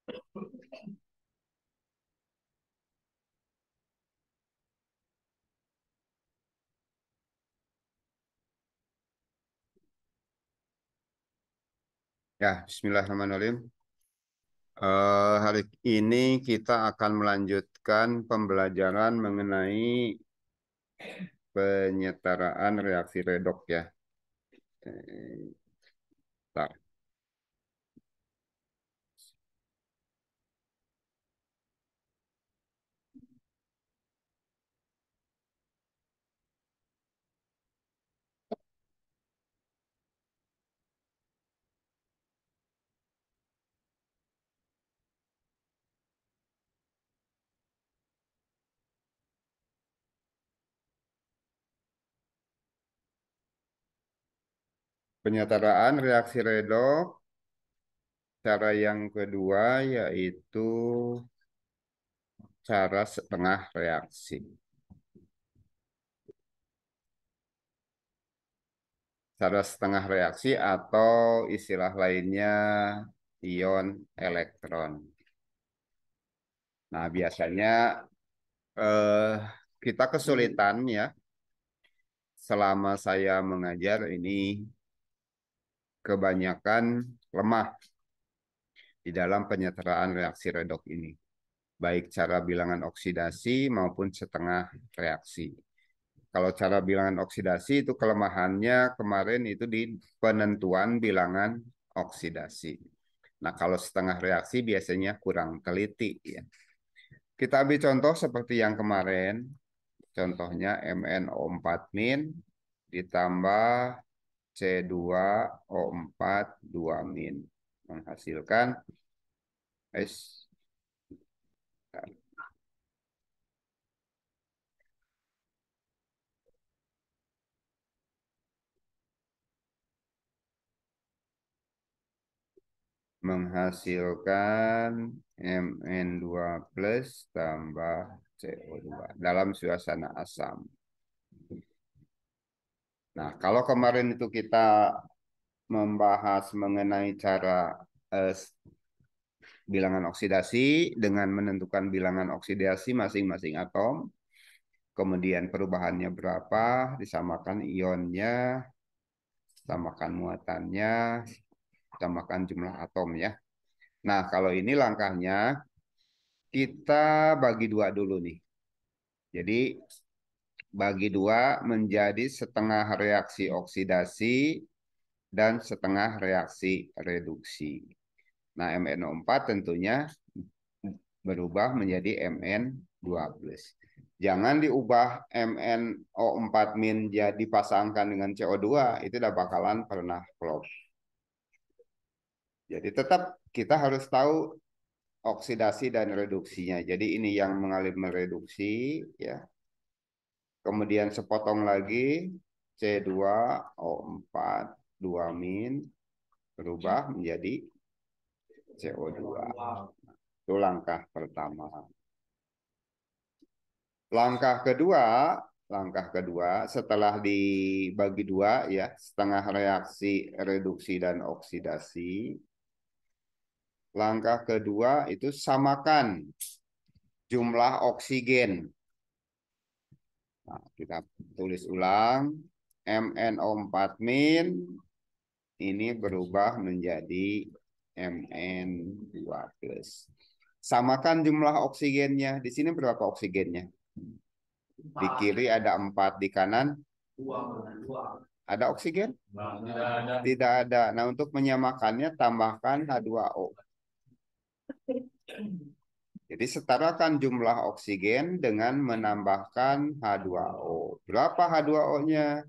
Ya, Bismillahirrahmanirrahim. Hari ini kita akan melanjutkan pembelajaran mengenai penyetaraan reaksi redoks ya. Eh, bentar. Penyetaraan reaksi redoks, cara yang kedua yaitu cara setengah reaksi. Cara setengah reaksi atau istilah lainnya ion elektron. Nah, biasanya eh, kita kesulitan ya selama saya mengajar ini kebanyakan lemah di dalam penyetaraan reaksi redoks ini, baik cara bilangan oksidasi maupun setengah reaksi. Kalau cara bilangan oksidasi itu kelemahannya kemarin itu di penentuan bilangan oksidasi. Nah, kalau setengah reaksi biasanya kurang teliti ya. Kita ambil contoh seperti yang kemarin. Contohnya MnO4- ditambah C2O4 2- menghasilkan S menghasilkan Mn2 plus tambah CO2 dalam suasana asam. Nah, kalau kemarin itu kita membahas mengenai cara eh, bilangan oksidasi dengan menentukan bilangan oksidasi masing-masing atom, kemudian perubahannya berapa, disamakan ionnya, samakan muatannya, samakan jumlah atom ya. Nah, kalau ini langkahnya kita bagi dua dulu nih. Jadi bagi dua menjadi setengah reaksi oksidasi dan setengah reaksi reduksi. Nah, MnO4 tentunya berubah menjadi Mn2+. Jangan diubah MnO4- jadi pasangkan dengan CO2, itu udah bakalan pernah flop. Jadi tetap kita harus tahu oksidasi dan reduksinya. Jadi ini yang mengalir mereduksi ya. Kemudian sepotong lagi C2O4 berubah menjadi CO2. Itu langkah pertama. Langkah kedua setelah dibagi dua ya, setengah reaksi reduksi dan oksidasi. Langkah kedua itu samakan jumlah oksigen. Nah, kita tulis ulang. MnO4- ini berubah menjadi Mn2+. Samakan jumlah oksigennya. Di sini berapa oksigennya? Di kiri ada 4, di kanan ada oksigen? Tidak ada. Nah, untuk menyamakannya tambahkan H2O. Jadi setarakan jumlah oksigen dengan menambahkan H2O. Berapa H2O-nya?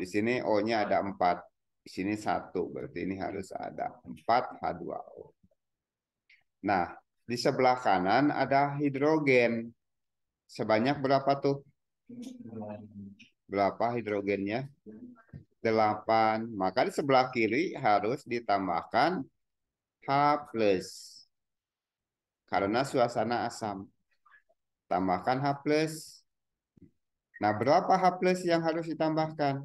Di sini O-nya ada 4. Di sini 1. Berarti ini harus ada 4 H2O. Nah, di sebelah kanan ada hidrogen. Sebanyak berapa tuh? Berapa hidrogennya? 8. Maka di sebelah kiri harus ditambahkan H plus. Karena suasana asam. Tambahkan H plus. Nah, berapa H plus yang harus ditambahkan?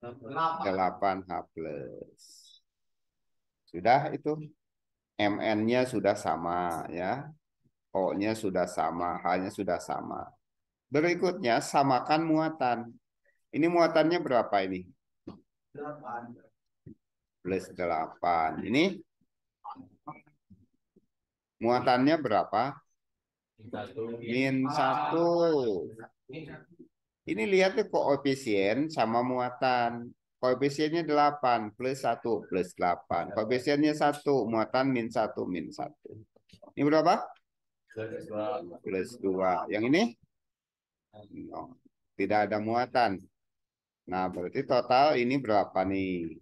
8 H plus. Sudah itu. Mn-nya sudah sama ya. O-nya sudah sama, H-nya sudah sama. Berikutnya samakan muatan. Ini muatannya berapa ini? 8. Plus 8. Ini muatannya berapa? Min 1. Ini lihat tuh koefisien sama muatan. Koefisiennya 8 plus 1 plus 8. Koefisiennya 1, muatan min 1 min 1. Ini berapa? Plus 2. Yang ini? No. Tidak ada muatan. Nah, berarti total ini berapa nih?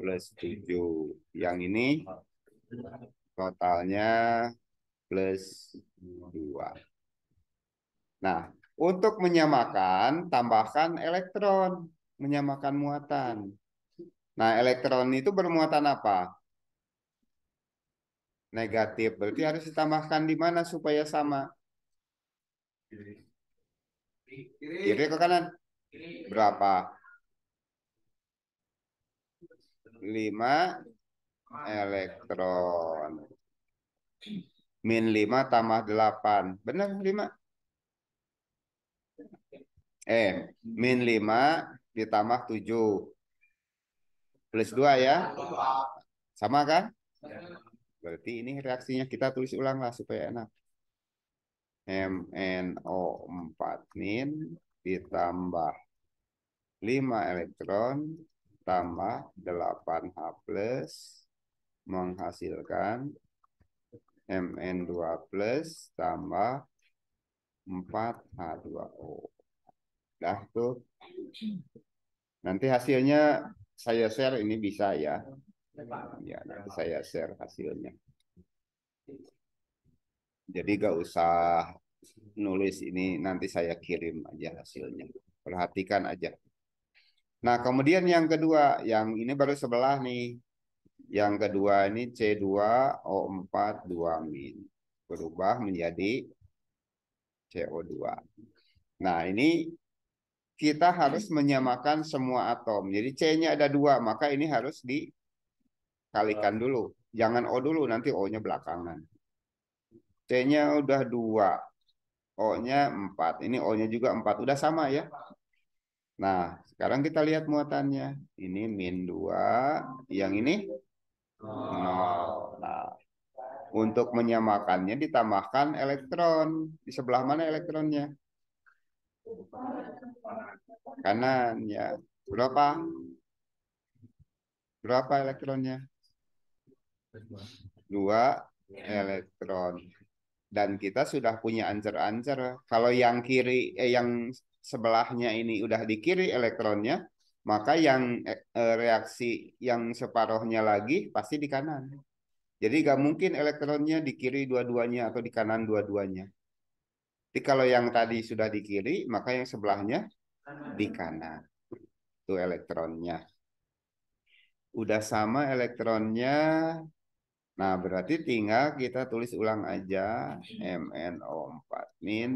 Plus 7. Yang ini totalnya plus 2. Nah, untuk menyamakan, tambahkan elektron. Menyamakan muatan. Nah, elektron itu bermuatan apa? Negatif. Berarti harus ditambahkan di mana supaya sama? Kiri ke kanan? Berapa? 5 elektron. Min 5 tambah 8. Benar 5? Min 5 ditambah 7. Plus 2 ya. Sama kan? Berarti ini reaksinya kita tulis ulang lah supaya enak. MnO4 min ditambah 5 elektron tambah 8H plus menghasilkan Mn2 plus tambah 4H2O. Dah tuh. Nanti hasilnya saya share, ini bisa ya. Ya, nanti saya share hasilnya. Jadi gak usah nulis ini, nanti saya kirim aja hasilnya. Perhatikan aja. Nah, kemudian yang kedua, yang ini baru sebelah nih. Yang kedua ini C2O4 2-. Berubah menjadi CO2. Nah, ini kita harus menyamakan semua atom. Jadi C-nya ada 2, maka ini harus dikalikan dulu. Jangan O dulu, nanti O-nya belakangan. C-nya udah 2, O-nya 4. Ini O-nya juga 4, udah sama ya. Nah, sekarang kita lihat muatannya. Ini min 2, yang ini 0. Nah, untuk menyamakannya ditambahkan elektron. Di sebelah mana elektronnya? Kanan ya. Berapa? Berapa elektronnya? 2 elektron. Dan kita sudah punya ancer-ancer. Kalau yang kiri, yang sebelahnya ini udah di kiri elektronnya, maka yang reaksi yang separuhnya lagi pasti di kanan. Jadi nggak mungkin elektronnya di kiri dua-duanya atau di kanan dua-duanya. Jadi kalau yang tadi sudah di kiri, maka yang sebelahnya di kanan. Itu elektronnya. Udah sama elektronnya. Nah, berarti tinggal kita tulis ulang aja. MnO4 min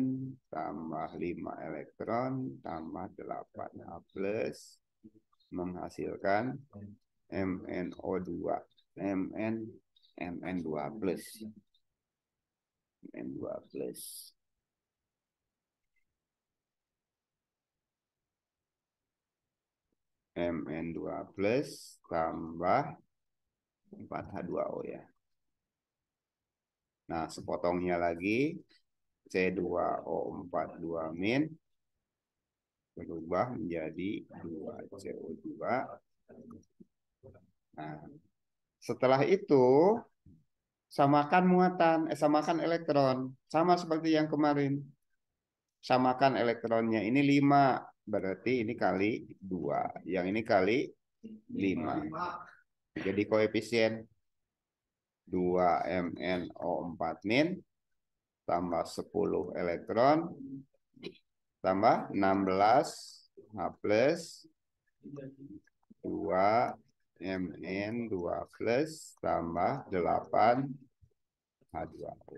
tambah 5 elektron tambah 8H plus menghasilkan MnO2. Mn2 plus. Mn2 plus. Mn2 plus tambah 4H2O ya. Nah, sepotongnya lagi C2O4 2 min berubah menjadi 2CO2. Nah, setelah itu samakan muatan, samakan elektron, sama seperti yang kemarin. Samakan elektronnya, ini 5, berarti ini kali 2, yang ini kali 5. Jadi koefisien 2 MnO4 min tambah 10 elektron tambah 16 H plus 2 Mn2 plus tambah 8 H2O.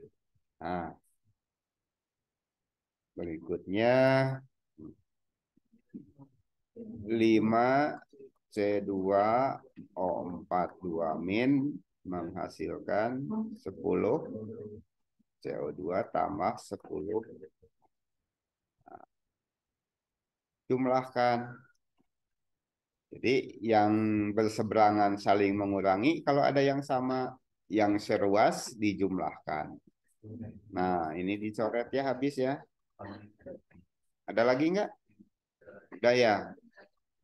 Nah, berikutnya 5 C2O4 2 min menghasilkan 10 CO2 tambah 10. Jumlahkan. Jadi yang berseberangan saling mengurangi, kalau ada yang sama, yang seruas dijumlahkan. Nah, ini dicoret ya, habis ya. Ada lagi nggak? Udah ya.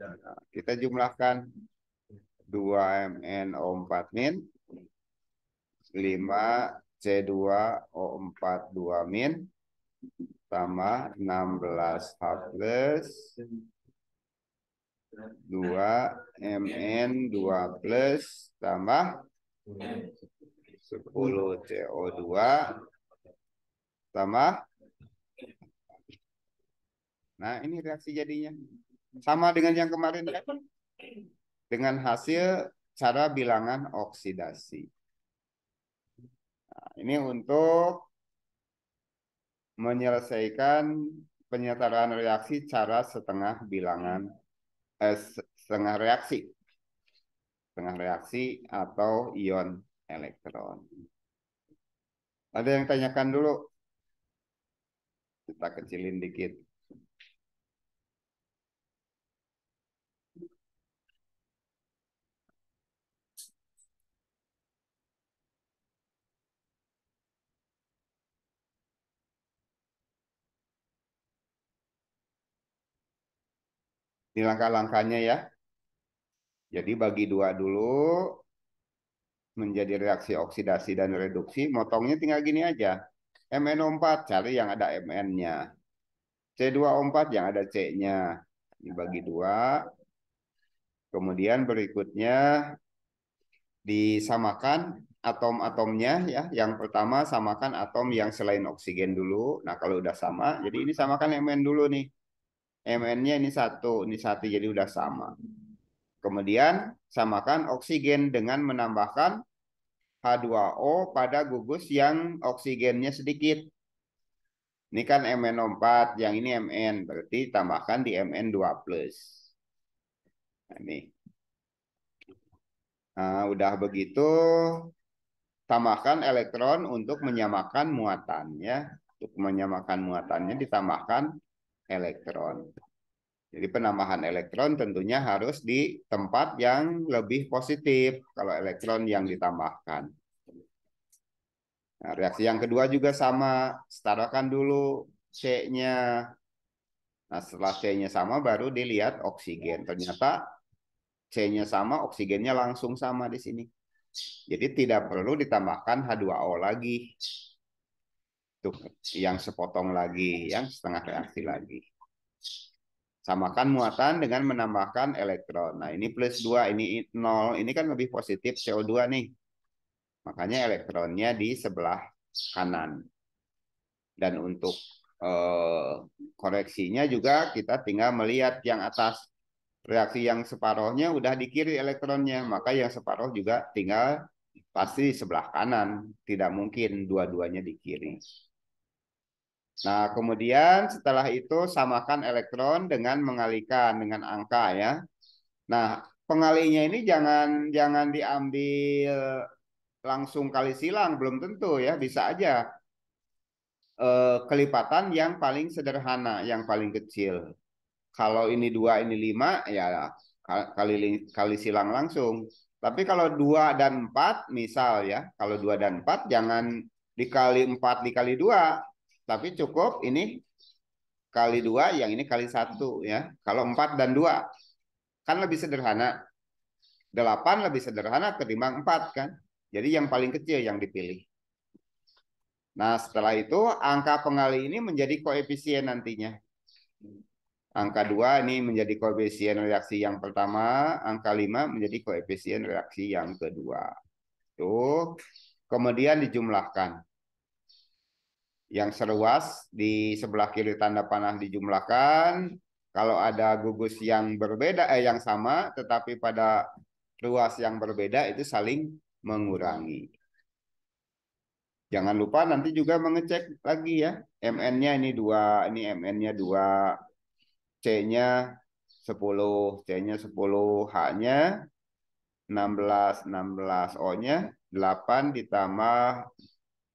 Nah, kita jumlahkan 2MnO4 min 5C2O4 2 min tambah 16H plus 2Mn2 plus tambah 10 CO2 tambah. Nah, ini reaksi jadinya. Sama dengan yang kemarin kan? Dengan hasil cara bilangan oksidasi. Nah, ini untuk menyelesaikan penyetaraan reaksi cara setengah bilangan setengah reaksi atau ion elektron. Ada yang tanyakan dulu? Kita kecilin dikit. Ini langkah-langkahnya ya. Jadi bagi dua dulu menjadi reaksi oksidasi dan reduksi. Motongnya tinggal gini aja. MnO4 cari yang ada Mn-nya. C2O4 yang ada C-nya. Dibagi dua. Kemudian berikutnya disamakan atom-atomnya ya. Yang pertama samakan atom yang selain oksigen dulu. Nah, kalau udah sama, jadi ini samakan Mn dulu nih. Mn-nya ini satu, jadi udah sama. Kemudian samakan oksigen dengan menambahkan H2O pada gugus yang oksigennya sedikit. Ini kan MnO4, yang ini Mn, berarti tambahkan di Mn2+. Nah, ini. Nah, udah begitu, tambahkan elektron untuk menyamakan muatannya. Untuk menyamakan muatannya ditambahkan elektron. Jadi penambahan elektron tentunya harus di tempat yang lebih positif kalau elektron yang ditambahkan. Nah, reaksi yang kedua juga sama, setarakan dulu C-nya. Nah, setelah C-nya sama baru dilihat oksigen. Ternyata C-nya sama, oksigennya langsung sama di sini. Jadi tidak perlu ditambahkan H2O lagi. Tuh, yang sepotong lagi, yang setengah reaksi lagi. Samakan muatan dengan menambahkan elektron. Nah, ini plus 2, ini 0. Ini kan lebih positif CO2 nih. Makanya elektronnya di sebelah kanan. Dan untuk koreksinya juga kita tinggal melihat yang atas. Reaksi yang separohnya udah di kiri elektronnya, maka yang separoh juga tinggal pasti di sebelah kanan. Tidak mungkin dua-duanya di kiri. Nah, kemudian setelah itu samakan elektron dengan mengalihkan dengan angka ya. Nah, pengalinya ini jangan diambil langsung kali silang, belum tentu ya, bisa aja kelipatan yang paling sederhana, yang paling kecil. Kalau ini 2, ini 5, ya kali silang langsung. Tapi kalau 2 dan 4, misal ya, kalau 2 dan 4 jangan dikali 4 dikali 2, tapi cukup ini kali 2, yang ini kali 1 ya. Kalau 4 dan 2 kan lebih sederhana. 8 lebih sederhana ketimbang 4 kan. Jadi yang paling kecil yang dipilih. Nah, setelah itu angka pengali ini menjadi koefisien nantinya. Angka 2 ini menjadi koefisien reaksi yang pertama, angka 5 menjadi koefisien reaksi yang kedua. Tuh. Kemudian dijumlahkan. Yang seruas di sebelah kiri tanda panah dijumlahkan. Kalau ada gugus yang berbeda, yang sama, tetapi pada ruas yang berbeda itu saling mengurangi. Jangan lupa nanti juga mengecek lagi ya. Mn-nya ini 2, ini Mn-nya 2, C-nya 10, C-nya 10, H-nya 16 O-nya 8 ditambah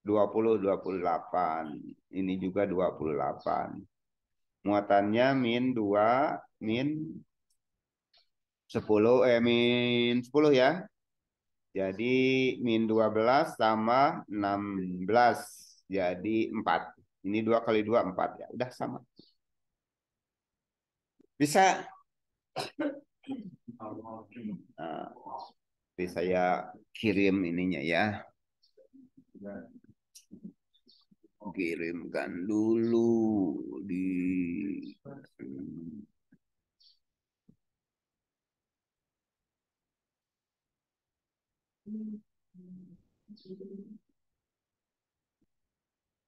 28. Ini juga 28. Muatannya -2, -10 ya. Jadi -12 tambah 16. Jadi 4. Ini 2 kali 2 4 ya. Udah sama. Bisa. Nah, nanti saya kirim ininya ya. Kirimkan dulu di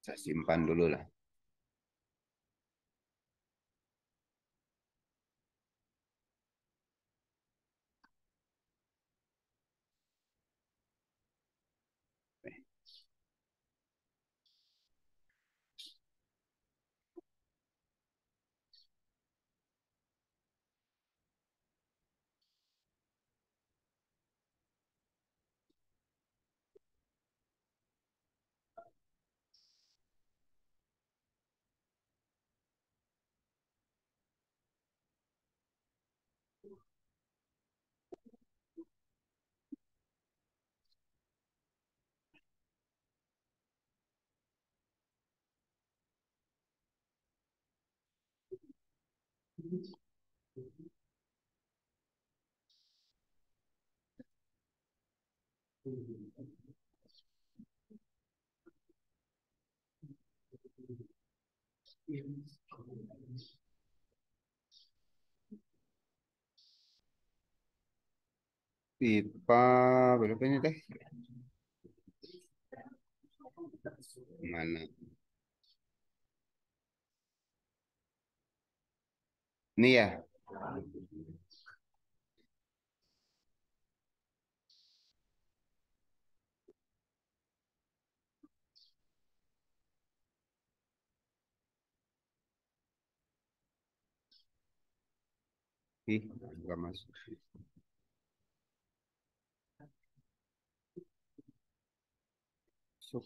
saya simpan dulu lah. Pipa berapa ini teh? Mana? Ini ya. Ih, nggak masuk. Masuk.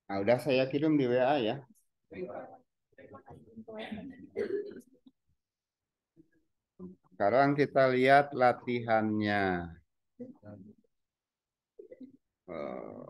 Nah, udah saya kirim di WA ya. Sekarang kita lihat latihannya. Eh,